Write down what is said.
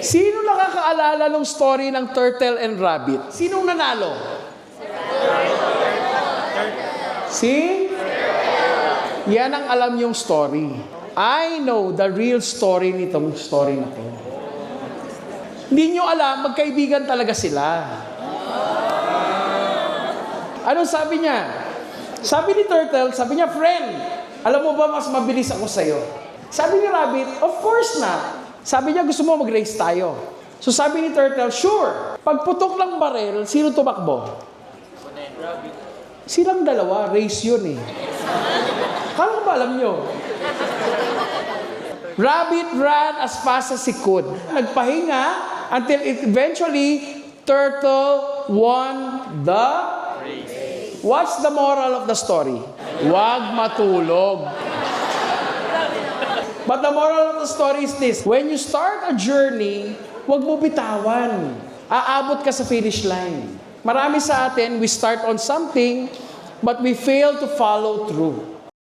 Sino nakakaalala ng story ng turtle and rabbit? Sinong nanalo? Si? Yan ang alam yung story. I know the real story nitong story na to. Hindi nyo alam, magkaibigan talaga sila. Anong sabi niya? Sabi ni turtle, sabi niya, friend, alam mo ba mas mabilis ako sa'yo? Sabi ni rabbit, of course not. Sabi niya, gusto mo mag-race tayo. So sabi ni turtle, sure. Pagputok ng baril, sino tumakbo? Silang dalawa, race yun eh. Kala ba alam nyo? Rabbit ran as fast as he could. Nagpahinga until eventually, turtle won the race. What's the moral of the story? Huwag matulog. But the moral of the story is this. When you start a journey, huwag mo bitawan. Aabot ka sa finish line. Marami sa atin, we start on something, but we fail to follow through.